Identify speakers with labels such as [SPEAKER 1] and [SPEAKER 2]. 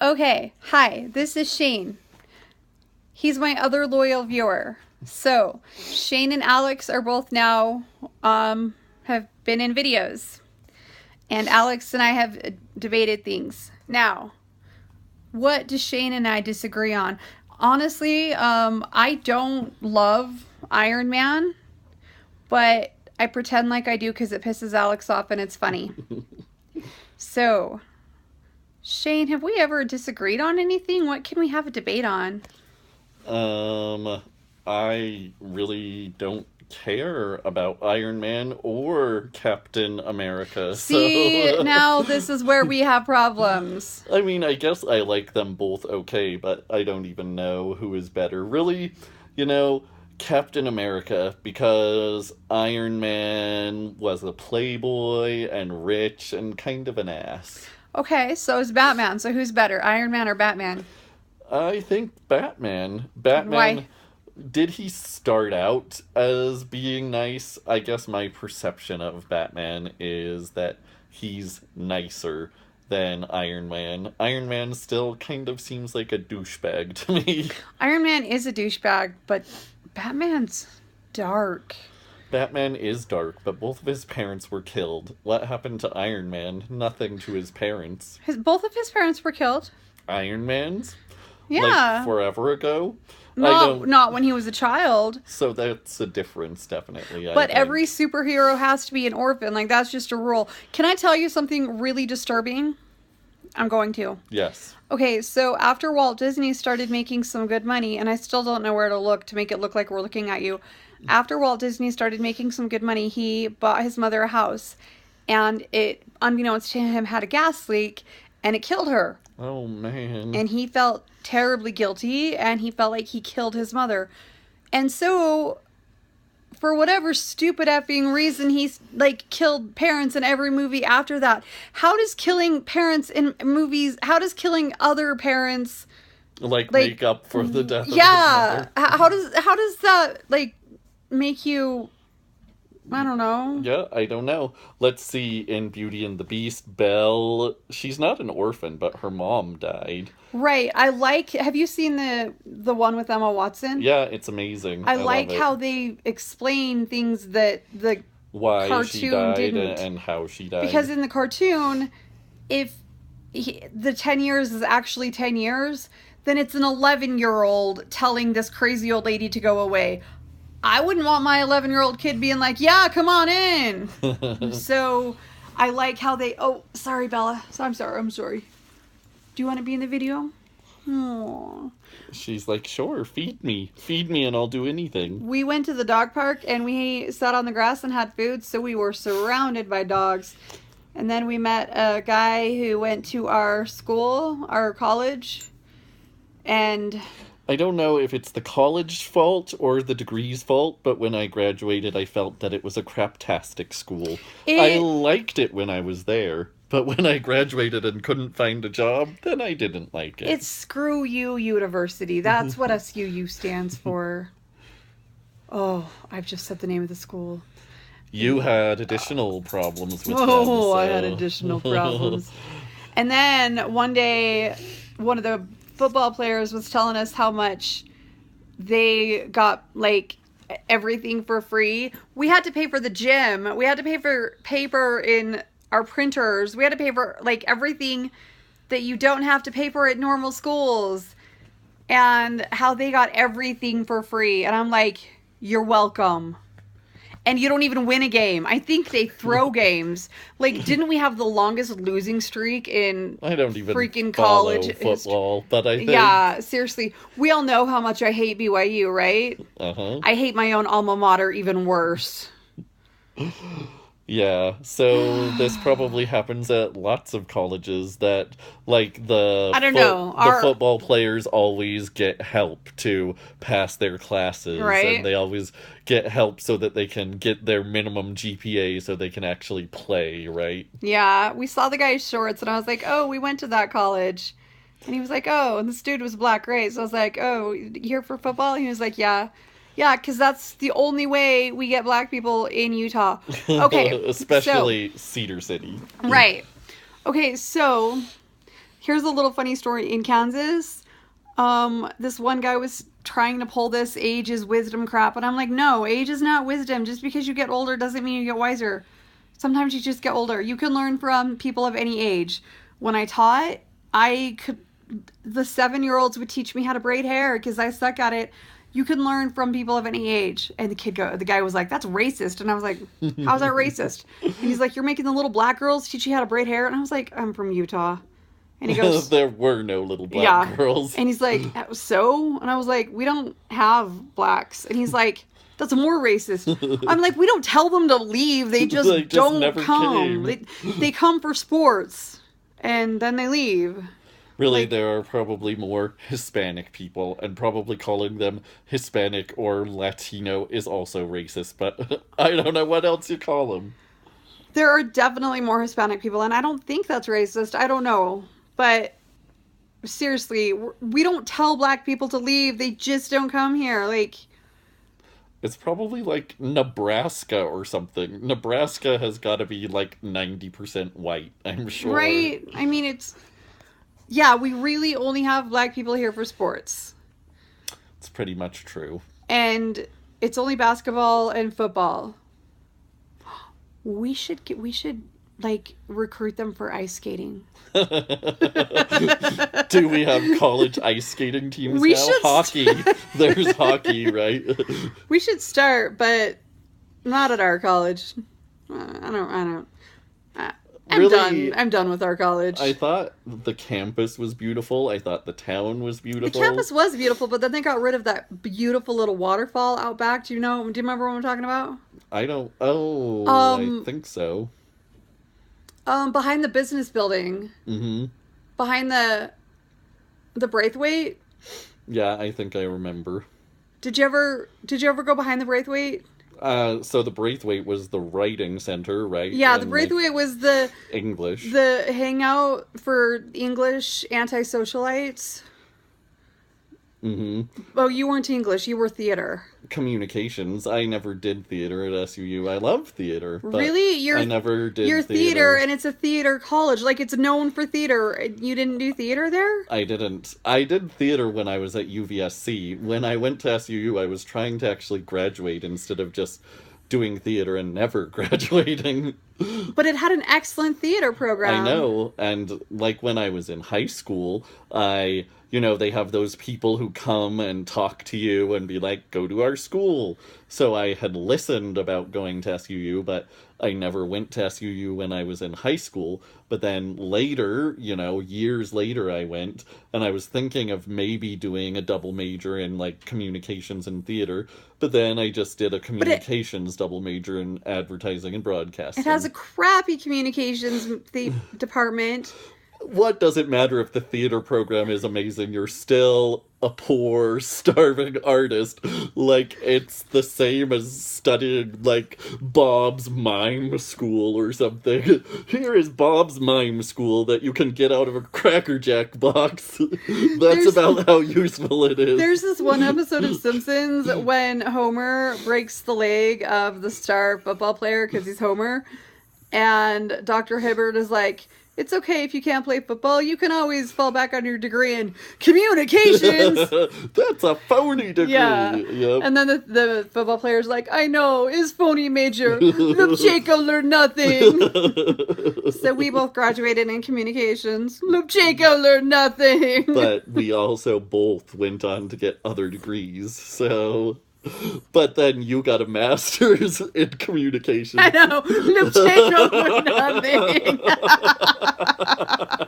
[SPEAKER 1] Okay, hi, this is Shane. He's my other loyal viewer. So, Shane and Alex are both now, have been in videos. And Alex and I have debated things. Now, what do Shane and I disagree on? Honestly, I don't love Iron Man, but I pretend like I do because it pisses Alex off and it's funny. So, Shane, have we ever disagreed on anything? What can we have a debate on?
[SPEAKER 2] I really don't care about Iron Man or Captain America,
[SPEAKER 1] See,
[SPEAKER 2] so
[SPEAKER 1] now this is where we have problems.
[SPEAKER 2] I mean, I guess I like them both okay, but I don't even know who is better. Really, Captain America, because Iron Man was a playboy and rich and kind of an ass.
[SPEAKER 1] Okay, so is Batman. So who's better, Iron Man or Batman?
[SPEAKER 2] I think Batman. Batman,
[SPEAKER 1] Why?
[SPEAKER 2] did he start out as being nice? I guess my perception of Batman is that he's nicer than Iron Man. Iron Man still kind of seems like a douchebag to me.
[SPEAKER 1] Iron Man is a douchebag, but Batman's dark.
[SPEAKER 2] Batman is dark, but both of his parents were killed. What happened to Iron Man? Nothing to his parents.
[SPEAKER 1] Both of his parents were killed.
[SPEAKER 2] Iron Man's?
[SPEAKER 1] Yeah.
[SPEAKER 2] Like forever ago?
[SPEAKER 1] Not when he was a child.
[SPEAKER 2] So that's a difference, definitely.
[SPEAKER 1] But every superhero has to be an orphan. Like, that's just a rule. Can I tell you something really disturbing? I'm going to.
[SPEAKER 2] Yes.
[SPEAKER 1] Okay, so after Walt Disney started making some good money, and I still don't know where to look to make it look like we're looking at you. After Walt Disney started making some good money, he bought his mother a house. And it, unbeknownst to him, had a gas leak, and it killed her.
[SPEAKER 2] Oh, man.
[SPEAKER 1] And he felt terribly guilty, and he felt like he killed his mother. And so, for whatever stupid effing reason, he's, killed parents in every movie after that. How does killing parents in movies, how does killing other parents...
[SPEAKER 2] make up for the death of his
[SPEAKER 1] Yeah!
[SPEAKER 2] mother?
[SPEAKER 1] How does that, make you... I don't know.
[SPEAKER 2] Yeah, I don't know. Let's see, in Beauty and the Beast, Belle, she's not an orphan, but her mom died.
[SPEAKER 1] Right. Have you seen the one with Emma Watson?
[SPEAKER 2] Yeah, it's amazing.
[SPEAKER 1] I like how they explain things that the
[SPEAKER 2] why
[SPEAKER 1] cartoon
[SPEAKER 2] she died
[SPEAKER 1] didn't.
[SPEAKER 2] and how she died.
[SPEAKER 1] Because in the cartoon, if the 10 years is actually 10 years, then it's an 11-year-old telling this crazy old lady to go away. I wouldn't want my 11-year-old kid being like, yeah, come on in. So I like how they... Oh, sorry, Bella. I'm sorry. Do you want to be in the video? Aww.
[SPEAKER 2] She's like, sure, feed me and I'll do anything.
[SPEAKER 1] We went to the dog park and we sat on the grass and had food, so we were surrounded by dogs. And then we met a guy who went to our school, our college, and...
[SPEAKER 2] I don't know if it's the college fault or the degree's fault, but when I graduated, I felt that it was a craptastic school. I liked it when I was there, but when I graduated and couldn't find a job, then I didn't like it.
[SPEAKER 1] It's Screw You University. That's what SUU stands for. Oh, I've just said the name of the school.
[SPEAKER 2] You had additional problems with them.
[SPEAKER 1] Oh, I had additional problems. And then one day, one of the football players was telling us how much they got everything for free. We had to pay for the gym. We had to pay for paper in our printers. We had to pay for everything that you don't have to pay for at normal schools. And how they got everything for free. And I'm like, you're welcome. And you don't even win a game. I think they throw games. Didn't we have the longest losing streak in
[SPEAKER 2] I don't even
[SPEAKER 1] freaking
[SPEAKER 2] follow
[SPEAKER 1] college
[SPEAKER 2] football, but I think...
[SPEAKER 1] Yeah, seriously. We all know how much I hate BYU, right?
[SPEAKER 2] Uh-huh.
[SPEAKER 1] I hate my own alma mater even worse.
[SPEAKER 2] Yeah, so this probably happens at lots of colleges that,
[SPEAKER 1] I don't know.
[SPEAKER 2] The football players always get help to pass their classes.
[SPEAKER 1] Right.
[SPEAKER 2] And they always get help so that they can get their minimum GPA so they can actually play, right?
[SPEAKER 1] Yeah, we saw the guy's shorts and I was like, oh, we went to that college. And he was like, oh, and this dude was black, right? So I was like, oh, you here for football? And he was like, yeah. Yeah, because that's the only way we get black people in Utah. Okay.
[SPEAKER 2] Especially Cedar City.
[SPEAKER 1] Right. Okay, so here's a little funny story. In Kansas, this one guy was trying to pull this age is wisdom crap, and I'm like, no, age is not wisdom. Just because you get older doesn't mean you get wiser. Sometimes you just get older. You can learn from people of any age. When I taught, the 7-year-olds would teach me how to braid hair because I suck at it. You can learn from people of any age. And the guy was like, that's racist. And I was like, how's that racist? And he's like, you're making the little black girls teach you how to braid hair. And I was like, I'm from Utah. And he goes,
[SPEAKER 2] there were no little black girls.
[SPEAKER 1] And he's like, so? And I was like, we don't have blacks. And he's like, that's more racist. I'm like, we don't tell them to leave. They just don't come. They come for sports. And then they leave.
[SPEAKER 2] Really, there are probably more Hispanic people, and probably calling them Hispanic or Latino is also racist, but I don't know what else you call them.
[SPEAKER 1] There are definitely more Hispanic people, and I don't think that's racist. I don't know. But seriously, we don't tell black people to leave. They just don't come here. Like,
[SPEAKER 2] it's probably like Nebraska or something. Nebraska has got to be like 90% white, I'm sure.
[SPEAKER 1] Right? I mean, yeah, we really only have black people here for sports.
[SPEAKER 2] It's pretty much true.
[SPEAKER 1] And it's only basketball and football. We should like recruit them for ice skating.
[SPEAKER 2] Do we have college ice skating teams
[SPEAKER 1] we
[SPEAKER 2] now?
[SPEAKER 1] Should
[SPEAKER 2] hockey. There's hockey, right?
[SPEAKER 1] We should start, but not at our college. I don't. I'm
[SPEAKER 2] really,
[SPEAKER 1] done. I'm done with our college.
[SPEAKER 2] I thought the campus was beautiful. I thought the town was beautiful.
[SPEAKER 1] The campus was beautiful, but then they got rid of that beautiful little waterfall out back. Do you remember what I'm talking about?
[SPEAKER 2] I don't. Oh, I think so.
[SPEAKER 1] Behind the business building.
[SPEAKER 2] Mm-hmm.
[SPEAKER 1] Behind the Braithwaite.
[SPEAKER 2] Yeah, I think I remember.
[SPEAKER 1] Did you ever go behind the Braithwaite?
[SPEAKER 2] So the Braithwaite was the writing center, right?
[SPEAKER 1] Yeah, the Braithwaite was the
[SPEAKER 2] English.
[SPEAKER 1] The hangout for English anti-socialites.
[SPEAKER 2] Mm-hmm.
[SPEAKER 1] Oh, you weren't English, you were theater.
[SPEAKER 2] Communications. I never did theater at SUU. I love theater. But
[SPEAKER 1] really?
[SPEAKER 2] I never did
[SPEAKER 1] You're theater, and it's a theater college. Like, it's known for theater. You didn't do theater there?
[SPEAKER 2] I didn't. I did theater when I was at UVSC. When I went to SUU, I was trying to actually graduate instead of just doing theater and never graduating.
[SPEAKER 1] But it had an excellent theater program.
[SPEAKER 2] I know. And, like, when I was in high school, they have those people who come and talk to you and be like, go to our school. So I had listened about going to SUU, but I never went to SUU when I was in high school. But then later, years later, I went, and I was thinking of maybe doing a double major in, like, communications and theater. But then I just did a communications double major in advertising and broadcasting.
[SPEAKER 1] It has a crappy communications department.
[SPEAKER 2] What does it matter if the theater program is amazing? You're still a poor, starving artist. Like, it's the same as studying, like, Bob's Mime School or something. Here is Bob's Mime School that you can get out of a Cracker Jack box. That's about how useful it is.
[SPEAKER 1] There's this one episode of Simpsons when Homer breaks the leg of the star football player because he's Homer. And Dr. Hibbert is like, it's okay if you can't play football. You can always fall back on your degree in communications.
[SPEAKER 2] That's a phony degree.
[SPEAKER 1] Yeah.
[SPEAKER 2] Yep.
[SPEAKER 1] And then the football player's like, I know, is phony major. Lubcheko learned nothing. So we both graduated in communications. Lubcheko learned nothing.
[SPEAKER 2] But we also both went on to get other degrees, so... But then you got a master's in communications.
[SPEAKER 1] I know. Lubcheko learned nothing.